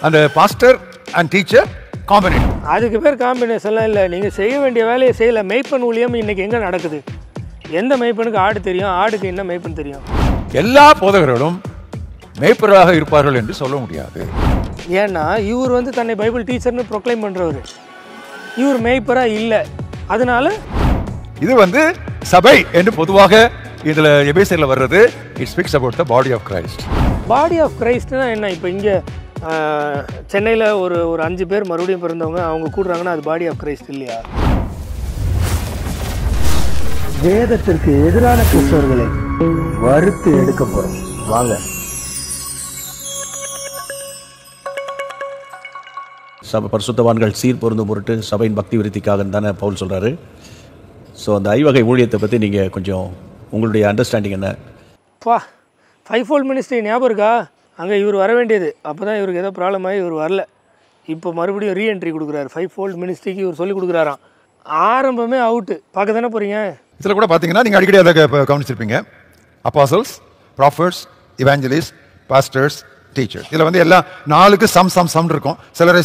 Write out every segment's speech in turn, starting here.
அந்த pastor and teacher combination. அதுக்கு பேர் காம்பினேஷன்லாம் இல்லை. நீங்கள் செய்ய வேண்டிய வேலையை செய்யலை. மெய்ப்பன் ஊழியம் இன்றைக்கி எங்கே நடக்குது? எந்த மெய்ப்பனுக்கு ஆடு தெரியும்? ஆடுக்கு என்ன மெய்ப்பன் தெரியும்? எல்லா போதகர்களும் மேய்ப்பராக இருப்பார்கள் என்று சொல்ல முடியாது. ஏன்னா இவர் வந்து தன்னை பைபிள் டீச்சர்னு ப்ரொக்ளைம் பண்ணுறவர். இவர் மேய்ப்பராக இல்லை. அதனால இது வந்து சபை என்று பொதுவாக இதில் எபேசியரில் வர்றது. It speaks about the body of Christ. Body of கிரைஸ்ட்னா என்ன? இப்போ இங்கே சென்னையில் ஒரு 5 பேர் மறுபடியும் பிறந்தவங்க அவங்க கூடுறாங்கன்னா அது பாடி ஆஃப் கிரைஸ்ட் இல்லையா? வேதத்திற்கு எதிரான கிறிஸ்தவர்களை வறுத்து எடுக்க போறோம். வாங்க. சபை பரிசுத்தவான்கள் சீர் பொருந்தும் பொருட்டு சபையின் பக்தி விருத்திக்காக தானே பவுல் சொல்கிறாரு. ஸோ அந்த ஐவகை ஊழியத்தை பற்றி நீங்கள் கொஞ்சம் உங்களுடைய அண்டர்ஸ்டாண்டிங் என்ன? 5-fold மினிஸ்ட்ரி ஞாபகம் இருக்கா? அங்கே இவர் வர வேண்டியது. அப்போ தான் இவருக்கு ஏதோ ப்ராப்ளம் ஆகி இவர் வரல. இப்போ மறுபடியும் ரீஎன்ட்ரி கொடுக்குறாரு. 5-fold மினிஸ்ட்ரிக்கு இவர் சொல்லி கொடுக்குறாராம். ஆரம்பமே அவுட்டு. பார்க்க தானே போகிறீங்க. இதில் கூட பார்த்தீங்கன்னா நீங்கள் அடிக்கடி அதை கவனிச்சிருப்பீங்க. Apostles, prophets, evangelist, pastors, teachers. இதில் வந்து எல்லாம் 4க்கு சம் இருக்கும். சிலரை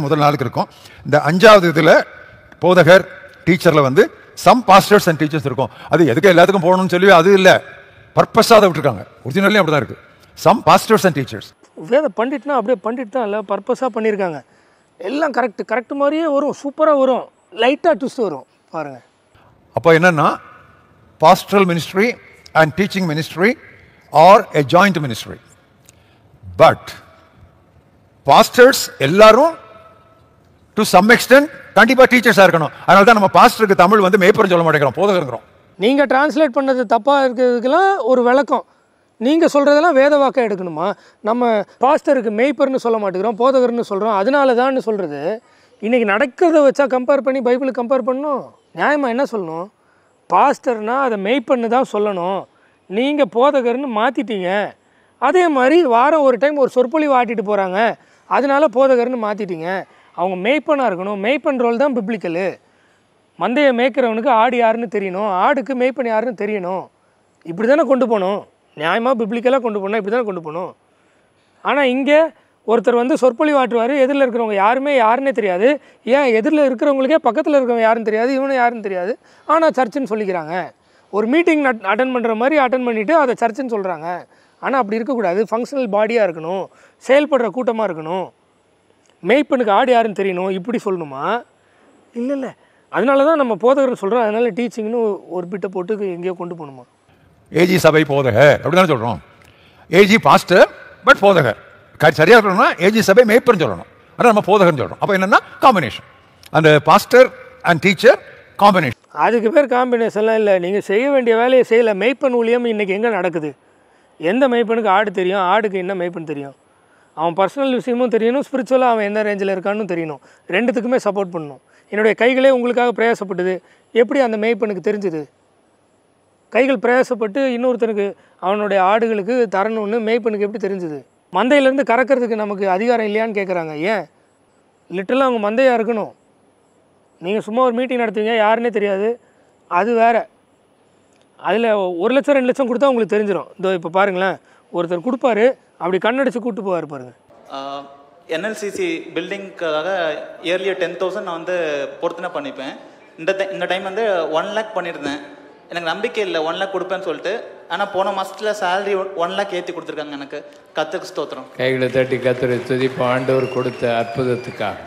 முதல் 4க்கு இருக்கும். இந்த 5வது இதில் போதகர் டீச்சரில் வந்து சம் பாஸ்டர்ஸ் அண்ட் டீச்சர்ஸ் இருக்கும். அது எதுக்கு எல்லாத்துக்கும் போகணும்னு சொல்லி அது இல்லை, பர்பஸாக அதை விட்டுருக்காங்க. ஒரிஜினல்லையும் அப்படி தான் இருக்குது. Some pastors and teachers. வேத பண்டிட்னா அப்படியே பண்டிட் தான் இல்லை, பர்பஸாக பண்ணியிருக்காங்க. எல்லாம் கரெக்ட் மாதிரியே வரும். சூப்பராக வரும். லைட்டாக ட்விஸ்ட் வரும் பாருங்கள். அப்போ என்னன்னா pastoral ministry and teaching ministry are a joint ministry. But pastors எல்லாரும் டு சம் எக்ஸ்டென்ட் கண்டிப்பாக டீச்சர்ஸாக இருக்கணும். அதனால தான் நம்ம பாஸ்டருக்கு தமிழ் வந்து மேய்ப்பர்னு சொல்ல மாட்டேங்கிறோம், போதகருங்கிறோம். நீங்கள் டிரான்ஸ்லேட் பண்ணது தப்பாக இருக்கிறதுக்கெல்லாம் ஒரு விளக்கம். நீங்கள் சொல்கிறதெல்லாம் வேத வாக்காக எடுக்கணுமா? நம்ம பாஸ்டருக்கு மேய்ப்பர்னு சொல்ல மாட்டேங்கிறோம், போதகர்னு சொல்கிறோம். அதனால தான் சொல்கிறது. இன்றைக்கி நடக்கிறத வச்சா கம்பேர் பண்ணி பைபிளுக்கு கம்பேர் பண்ணணும். நியாயமாக என்ன சொல்லணும்? பாஸ்டர்னால் அதை மேய்ப்பன்னு தான் சொல்லணும். நீங்கள் போதகர்னு மாற்றிட்டீங்க. அதே மாதிரி வாரம் ஒரு டைம் ஒரு சொற்பொழிவு ஆட்டிட்டு போகிறாங்க, அதனால போதகர்னு மாற்றிட்டீங்க. அவங்க மேய்ப்பனாக இருக்கணும். மேய்ப்பன் ரோல் தான் பிப்ளிக்கலு. மந்தையை மேய்க்கிறவனுக்கு ஆடு யாருன்னு தெரியணும், ஆடுக்கு மேய்ப்பன் யாருன்னு தெரியணும். இப்படி தானே கொண்டு போகணும். நியாயமாக பிப்ளிக்கலாக கொண்டு போகணும். இப்படி தானே கொண்டு போகணும். ஆனால் இங்கே ஒருத்தர் வந்து சொற்பொழிவு ஆட்டுவார், எதிரில் இருக்கிறவங்க யாருமே யாருன்னே தெரியாது. ஏன் எதிரில் இருக்கிறவங்களுக்கே பக்கத்தில் இருக்கிறவங்க யாருன்னு தெரியாது, இவனும் யாருன்னு தெரியாது. ஆனால் சர்ச்சுன்னு சொல்லிக்கிறாங்க. ஒரு மீட்டிங் அட்டன் பண்ணுற மாதிரி அட்டன் பண்ணிவிட்டு அதை சர்ச்சுன்னு சொல்கிறாங்க. ஆனால் அப்படி இருக்கக்கூடாது. ஃபங்க்ஷனல் பாடியாக இருக்கணும், செயல்படுற கூட்டமாக இருக்கணும். மேய்ப்பனுக்கு ஆடு யாருன்னு தெரியணும், இப்படி சொல்லணுமா? இல்லை. அதனால தான் நம்ம போதகர்னு சொல்கிறோம். அதனால் டீச்சிங்னு ஒரு பிட்டை போட்டு எங்கேயோ கொண்டு போகணுமா? ஏஜி சபை போதகர் அப்படி தானே சொல்கிறோம். ஏஜி பாஸ்டர் பட் போதகர். சரியாக சொல்லணும்னா ஏஜி சபை மேய்ப்பர்னு சொல்லணும். ஆனால் நம்ம போதகர்னு சொல்கிறோம். அப்போ என்னென்னா காம்பினேஷன். அந்த பாஸ்டர் அண்ட் டீச்சர் காம்பினேஷன். அதுக்கு பேர் காம்பினேஷன்லாம் இல்லை. நீங்கள் செய்ய வேண்டிய வேலையை செய்யலை. மெய்ப்பன் ஊழியம் இன்றைக்கி எங்கே நடக்குது? எந்த மெய்ப்பனுக்கு ஆடு தெரியும்? ஆடுக்கு என்ன மெய்ப்பன் தெரியும்? அவன் பர்சனல் விஷயமும் தெரியணும், ஸ்பிரிச்சுவலாக அவன் எந்த ரேஞ்சில் இருக்கான்னு தெரியணும். ரெண்டுத்துக்குமே சப்போர்ட் பண்ணணும். என்னுடைய கைகளே உங்களுக்காக பிரயாசப்பட்டது. எப்படி அந்த மேய்ப்பனுக்கு தெரிஞ்சுது? கைகள் பிரயாசப்பட்டு இன்னொருத்தனுக்கு அவனுடைய ஆடுகளுக்கு தரணும்னு மேய்ப்பனுக்கு எப்படி தெரிஞ்சுது? மந்தையிலேருந்து கறக்கிறதுக்கு நமக்கு அதிகாரம் இல்லையான்னு கேட்குறாங்க. ஏன்? லிட்டரலாக அவங்க மந்தையாக இருக்கணும். நீங்கள் சும்மா ஒரு மீட்டிங் நடத்துவீங்க, யாருன்னே தெரியாது, அது வேறு. அதில் 1 லட்சம் 2 லட்சம் கொடுத்தா உங்களுக்கு தெரிஞ்சிடும். இதோ இப்போ பாருங்களேன், ஒருத்தர் கொடுப்பாரு, அப்படி கண்ணடிச்சு கூப்பிட்டு போவார் பாருங்கள். என்எல்சிசி பில்டிங்க்காக இயர்லி 10,000 நான் வந்து பொருத்தனை பண்ணிப்பேன். இந்த டைம் வந்து 1 lakh பண்ணியிருந்தேன். எனக்கு நம்பிக்கை இல்லை 1 lakh கொடுப்பேன்னு சொல்லிட்டு. ஆனால் போன மாதத்தில் சேலரி 1 lakh ஏற்றி கொடுத்துருக்காங்க. எனக்கு கத்துக்கு ஸ்தோத்திரம். கைகளை தட்டி கத்துரை துதிப்பு ஆண்டவர் கொடுத்த அற்புதத்துக்காக.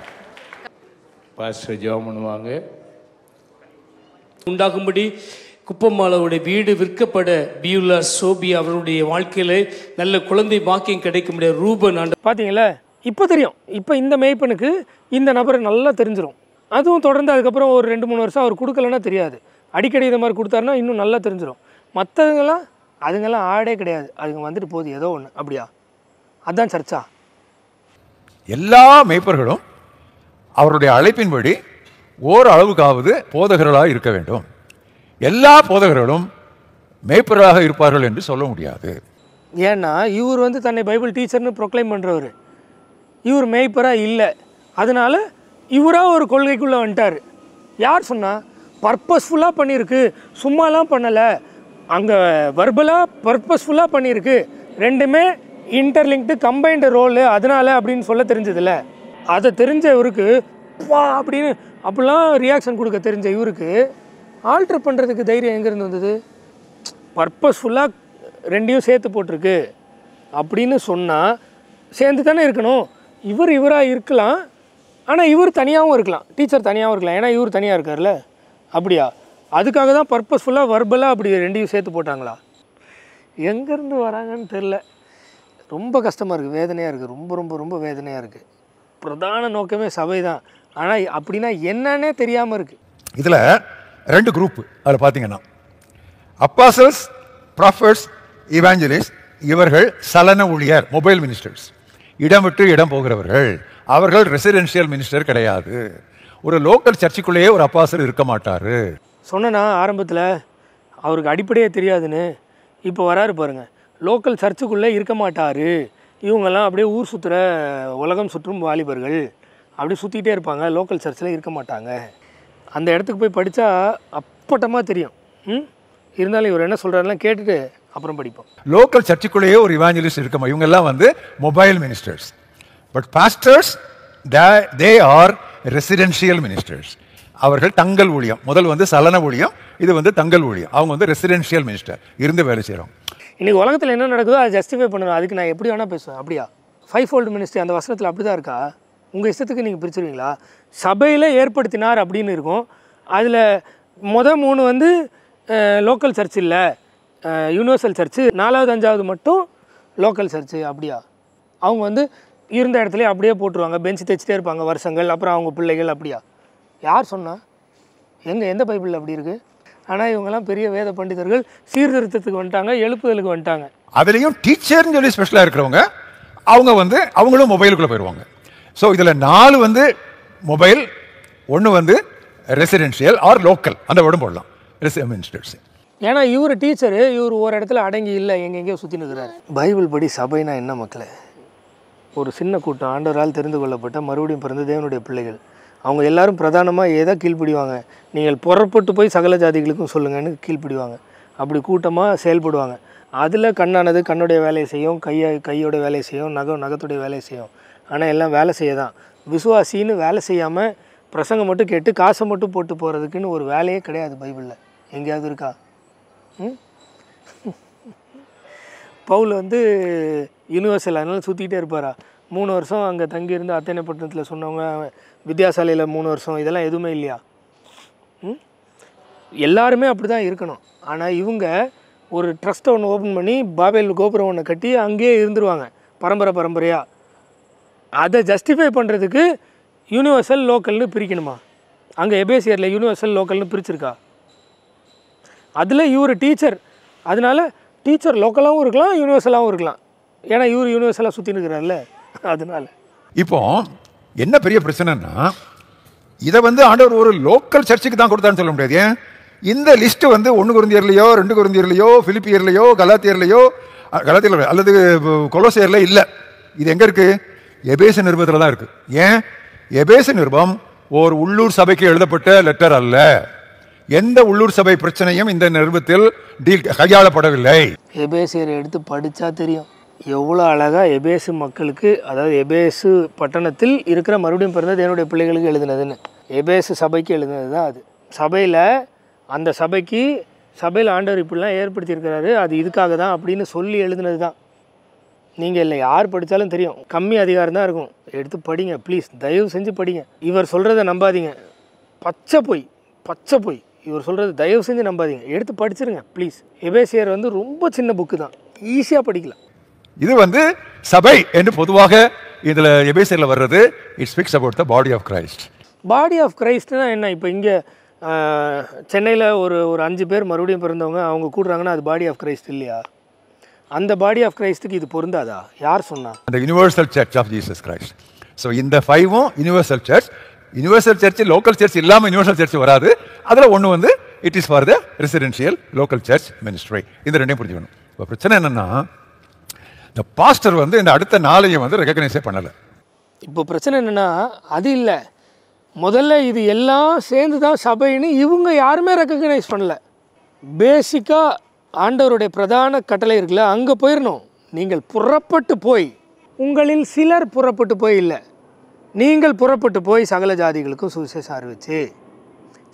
பாஸ்டர் ஜெபம் பண்ணுவாங்க. உண்டாகும்படி குப்பம்மாளவுடைய வீடு விற்கப்பட பியூலா சோபி அவருடைய வாழ்க்கையில் நல்ல குழந்தை பாக்கியம் கிடைக்க முடியாது. ரூபன் ஆண்டு பார்த்தீங்களா? இப்போ தெரியும். இப்போ இந்த மேய்ப்பனுக்கு இந்த நபரை நல்லா தெரிஞ்சிடும். அதுவும் தொடர்ந்து அதுக்கப்புறம் ஒரு 2-3 வருஷம் அவர் கொடுக்கலன்னா தெரியாது. அடிக்கடி இதை மாதிரி கொடுத்தாருன்னா இன்னும் நல்லா தெரிஞ்சிடும். மற்றவங்கெல்லாம் அதுங்கெல்லாம் ஆடே கிடையாது, அதுங்க வந்துட்டு போகுது ஏதோ ஒன்று. அப்படியா? அதுதான் சர்ச்சா? எல்லா மேய்ப்பர்களும் அவருடைய அழைப்பின்படி ஓரளவுக்காவது போதகர்களாக இருக்க வேண்டும். எல்லா போதகர்களும் மேய்ப்பராக இருப்பார்கள் என்று சொல்ல முடியாது. ஏன்னா இவர் வந்து தன்னை பைபிள் டீச்சர்னு ப்ரொக்ளைம் பண்ணுறவர். இவர் மேய்ப்பராக இல்லை. அதனால இவராக ஒரு கொள்கைக்குள்ளே வந்துட்டார். யார் சொன்னால்? பர்பஸ்ஃபுல்லாக பண்ணியிருக்கு, சும்மாலாம் பண்ணலை. அங்கே வர்பலாக பர்பஸ்ஃபுல்லாக பண்ணியிருக்கு. ரெண்டுமே இன்டர்லிங்க்டு கம்பைன்டு ரோலு அதனால அப்படின்னு சொல்ல தெரிஞ்சதில்ல. அதை தெரிஞ்ச இவருக்கு வா அப்படின்னு அப்படிலாம் ரியாக்ஷன் கொடுக்க தெரிஞ்ச இவருக்கு ஆல்ட்ரு பண்ணுறதுக்கு தைரியம் எங்கேருந்து வந்தது? பர்பஸ்ஃபுல்லாக ரெண்டையும் சேர்த்து போட்டிருக்கு அப்படின்னு சொன்னால் சேர்ந்து தானே இருக்கணும். இவராக இருக்கலாம், ஆனால் இவர் தனியாகவும் இருக்கலாம், டீச்சர் தனியாகவும் இருக்கலாம். ஏன்னா இவர் தனியாக இருக்கார்ல. அப்படியா? அதுக்காக தான் பர்பஸ்ஃபுல்லாக வர்பலாக அப்படி ரெண்டையும் சேர்த்து போட்டாங்களா? எங்கேருந்து வராங்கன்னு தெரில. ரொம்ப கஷ்டமாக இருக்குது, வேதனையாக இருக்குது, ரொம்ப ரொம்ப ரொம்ப வேதனையாக இருக்குது. பிரதான நோக்கமே சபை தான், ஆனால் அப்படின்னா என்னன்னே தெரியாமல் இருக்குது. இதில் 2 குரூப். அதில் பார்த்தீங்கன்னா அப்போஸ்தலர்ஸ், ப்ராஃபட்ஸ், இவாஞ்சலிஸ்ட், இவர்கள் சலன ஊழியர், மொபைல் மினிஸ்டர்ஸ், இடம் விட்டு இடம் போகிறவர்கள். அவர்கள் ரெசிடென்ஷியல் மினிஸ்டர் கிடையாது. ஒரு லோக்கல் சர்ச்சுக்குள்ளேயே ஒரு அப்போஸ்தலர் இருக்க மாட்டார். சொன்னேன்னா ஆரம்பத்தில் அவருக்கு அடிப்படையே தெரியாதுன்னு. இப்போ வராரு பாருங்க, லோக்கல் சர்ச்சுக்குள்ளே இருக்க மாட்டார். இவங்கெல்லாம் அப்படியே ஊர் சுற்றுற உலகம் சுற்றும் வாலிபர்கள் அப்படி சுற்றிக்கிட்டே இருப்பாங்க, லோக்கல் சர்ச்சில் இருக்க மாட்டாங்க. அந்த இடத்துக்கு போய் படித்தா அப்பட்டமாக தெரியும். இருந்தாலும் இவர் என்ன சொல்கிறாருலாம் கேட்டுட்டு அப்புறம் படிப்போம். லோக்கல் சர்ச்சுக்குள்ளேயே ஒரு இவாஞ்சலிஸ்ட் இருக்க இவங்க எல்லாம் வந்து mobile ministers. But pastors they are residential ministers. அவர்கள் தங்கள் ஊழியம். முதல் வந்து சலன ஊழியம், இது வந்து தங்கள் ஊழியம். அவங்க வந்து ரெசிடென்ஷியல் மினிஸ்டர் இருந்து வேலை செய்கிறோம். இன்றைக்கி உலகத்தில் என்ன நடக்குதோ அதை ஜஸ்டிஃபை பண்ணணும். அதுக்கு நான் எப்படி வேணால் பேசுவேன். அப்படியா? 5-fold மினிஸ்ட்ரி அந்த வசனத்தில் அப்படி தான் இருக்கா? உங்கள் இஷ்டத்துக்கு நீங்கள் பிரிச்சுருவீங்களா? சபையில் ஏற்படுத்தினார் அப்படின்னு இருக்கும். அதில் 3 வந்து லோக்கல் சர்ச் இல்லை, யூனிவர்சல் சர்ச்சு. 4வது 5வது மட்டும் லோக்கல் சர்ச்சு. அப்படியா? அவங்க வந்து இருந்த இடத்துல அப்படியே போட்டுருவாங்க, பெஞ்சு தைச்சிட்டே இருப்பாங்க வருஷங்கள், அப்புறம் அவங்க பிள்ளைகள். அப்படியா? யார் சொன்னா? எந்த பைபிளில் அப்படி இருக்குது? ஆனால் இவங்கெல்லாம் பெரிய வேத பண்டிதர்கள், சீர்திருத்தத்துக்கு வந்துட்டாங்க, எழுப்புதலுக்கு வந்துட்டாங்க. அதுலேயும் டீச்சர்னு சொல்லி ஸ்பெஷலாக இருக்கிறவங்க அவங்க வந்து அவங்களும் மொபைலுக்குள்ளே போயிடுவாங்க. ஸோ இதில் 4 வந்து மொபைல், 1 வந்து ரெசிடென்ஷியல் ஆர் லோக்கல், அந்த வேர்டும் போடலாம், மினிஸ்டர்ஸ். ஏன்னா இவர் டீச்சரு, இவர் ஒரு இடத்துல அடங்கி இல்லை, எங்கெங்கேயோ சுற்றி நிற்கிறாரு. பைபிள் படி சபைனா என்ன மக்களே? ஒரு சின்ன கூட்டம், ஆண்டவரால் தெரிந்து கொள்ளப்பட்ட மறுபடியும் பிறந்த தேவனுடைய பிள்ளைகள். அவங்க எல்லாரும் பிரதானமாக எதை கீழ்ப்பிடிவாங்க? நீங்கள் புறப்பட்டு போய் சகல ஜாதிகளுக்கும் சொல்லுங்கன்னு கீழ்ப்பிடிவாங்க. அப்படி கூட்டமாக செயல்படுவாங்க. அதில் கண்ணானது கண்ணுடைய வேலையை செய்யும், கையோட வேலையை செய்யும், நகத்துடைய வேலையை செய்யும். ஆனால் எல்லாம் வேலை செய்ய தான். விசுவாசின்னு வேலை செய்யாமல் பிரசங்கம் மட்டும் கேட்டு காசை மட்டும் போட்டு போகிறதுக்குன்னு ஒரு வேலையே கிடையாது பைபிளில். எங்கேயாவது இருக்கா? பவுல் வந்து யூனிவர்சல் அதனால சுற்றிக்கிட்டே இருப்பாரா? 3 வருஷம் அங்கே தங்கியிருந்து அத்தனை பட்டணத்தில் சொன்னவங்க, வித்யாசாலையில் 3 வருஷம், இதெல்லாம் எதுவுமே இல்லையா? எல்லாருமே அப்படி தான் இருக்கணும். ஆனால் இவங்க ஒரு ட்ரஸ்ட்டை ஒன்று ஓப்பன் பண்ணி பாபேல் கோபுரம் ஒன்று கட்டி அங்கேயே இருந்துருவாங்க பரம்பரையாக. அதை ஜஸ்டிஃபை பண்ணுறதுக்கு யூனிவர்சல் லோக்கல்னு பிரிக்கணுமா? அங்கே எபேசியரில் யூனிவர்சல் லோக்கல்னு பிரிச்சிருக்கா? அதில் இவர் டீச்சர், அதனால டீச்சர் லோக்கலாகவும் இருக்கலாம், யூனிவர்சலாகவும் இருக்கலாம். ஏன்னா இவர் யூனிவர்சலாக சுற்றி இருக்கிறார்ல, அதனால. இப்போ என்ன பெரிய பிரச்சனைன்னா, இதை வந்து ஆண்டவர் ஒரு லோக்கல் சர்ச்சுக்கு தான் கொடுத்தான்னு சொல்ல முடியாது. ஏன் இந்த லிஸ்ட் வந்து 1 கொரிந்தியர்லையோ 2 கொரிந்தியர்லையோ பிலிப்பியர்லையோ கலாத்தியர்லையோ அல்லது கொலோசியர்ல இல்லை. இது எங்கே இருக்குது? எபேசு நிருபத்தில் தான் இருக்குது. ஏன்? எபேசு நிருபம் ஒரு உள்ளூர் சபைக்கு எழுதப்பட்ட லெட்டர் அல்ல. எந்த உள்ளூர் சபை பிரச்சனையும் இந்த நிருபத்தில் கையாளப்படவில்லை. எபேசியரை எடுத்து படித்தா தெரியும் எவ்வளோ அழகாக எபேசு மக்களுக்கு, அதாவது எபேசு பட்டணத்தில் இருக்கிற மறுபடியும் பிறந்த தேவனுடைய பிள்ளைகளுக்கு எழுதுனதுன்னு. எபேசு சபைக்கு எழுதுனது தான் அது. சபையில் அந்த சபையில் ஆண்டவர் இப்படிலாம் ஏற்படுத்தியிருக்கிறாரு, அது இதுக்காக தான் அப்படின்னு சொல்லி எழுதுனது தான். நீங்கள் இல்லை யார் படித்தாலும் தெரியும், கம்மி அதிகாரம் தான் இருக்கும். எடுத்து படிங்க ப்ளீஸ், தயவு செஞ்சு படிங்க. இவர் சொல்கிறத நம்பாதீங்க, பச்சை போய். இவர் சொல்கிறது தயவு செஞ்சு நம்பாதீங்க, எடுத்து படிச்சிருங்க ப்ளீஸ். எபேசியர் வந்து ரொம்ப சின்ன புக்கு தான், ஈஸியாக படிக்கலாம். இது வந்து சபை என்று பொதுவாக இதில் எபேசியரில் வர்றது, it speaks about the body of Christ. Body of கிரைஸ்ட்னா என்ன? இப்போ இங்கே சென்னையில் ஒரு 5 பேர் மறுபடியும் பிறந்தவங்க அவங்க கூடுறாங்கன்னா அது பாடி ஆஃப் கிரைஸ்ட் இல்லையா? அந்த பாடி ஆஃப் கிரைஸ்ட்டுக்கு இது பொருந்தாதா? யார் சொன்னா? அந்த universal church of Jesus Christ. So இந்த 5ம் universal church. Universal church local church இல்லாமல் யூனிவர்சல் சர்ச் வராது. அதில் ஒன்று வந்து it is for the residential local church ministry. இந்த 2ஐயும் புரிஞ்சுக்கணும். இப்போ பிரச்சனை என்னென்னா, இந்த பாஸ்டர் வந்து இந்த அடுத்த 4ஐயும் வந்து ரெகக்னைஸே பண்ணலை. இப்போ பிரச்சனை என்னென்னா, அது இல்லை, முதல்ல இது எல்லாம் சேர்ந்து தான் சபைன்னு இவங்க யாருமே ரெக்கக்னைஸ் பண்ணல. பேசிக்காக ஆண்டவருடைய பிரதான கட்டளை இருக்குல்ல, அங்கே போயிடணும். நீங்கள் புறப்பட்டு போய், உங்களில் சிலர் புறப்பட்டு போய் இல்லை, நீங்கள் புறப்பட்டு போய் சகல ஜாதிகளுக்கும் சுவிசேஷம் அறிவிச்சு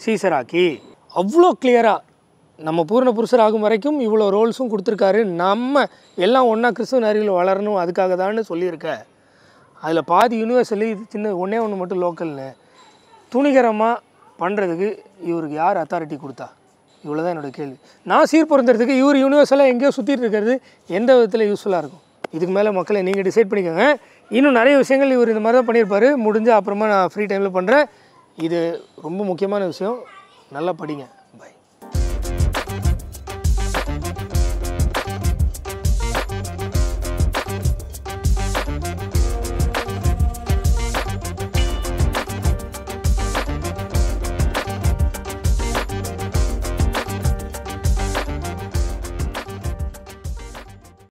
சீசராக்கி. அவ்வளோ கிளியராக நம்ம பூர்ண புருஷர் ஆகும் வரைக்கும் இவ்வளோ ரோல்ஸும் கொடுத்துருக்காரு. நம்ம எல்லாம் ஒன்றா கிறிஸ்துவ அறிவில் வளரணும், அதுக்காக தான்னு சொல்லியிருக்க. அதில் பாதி யூனிவர்சலி, இது சின்ன ஒன்றே ஒன்று மட்டும் லோக்கல்னு துணிகரமாக பண்ணுறதுக்கு இவருக்கு யார் அத்தாரிட்டி கொடுத்தா? இவ்வளோ தான் என்னோடய கேள்வி. நான் சீர் பொருந்துறதுக்கு இவர் யூனிவர்சலாக எங்கேயோ சுற்றிட்டு இருக்கிறது எந்த விதத்தில் யூஸ்ஃபுல்லாக இருக்கும்? இதுக்கு மேலே மக்களை நீங்கள் டிசைட் பண்ணிக்கோங்க. இன்னும் நிறைய விஷயங்கள் இவர் இந்த மாதிரி தான் பண்ணியிருப்பார். முடிஞ்ச அப்புறமா நான் ஃப்ரீ டைமில் பண்ணுறேன். இது ரொம்ப முக்கியமான விஷயம், நல்லா படிங்க.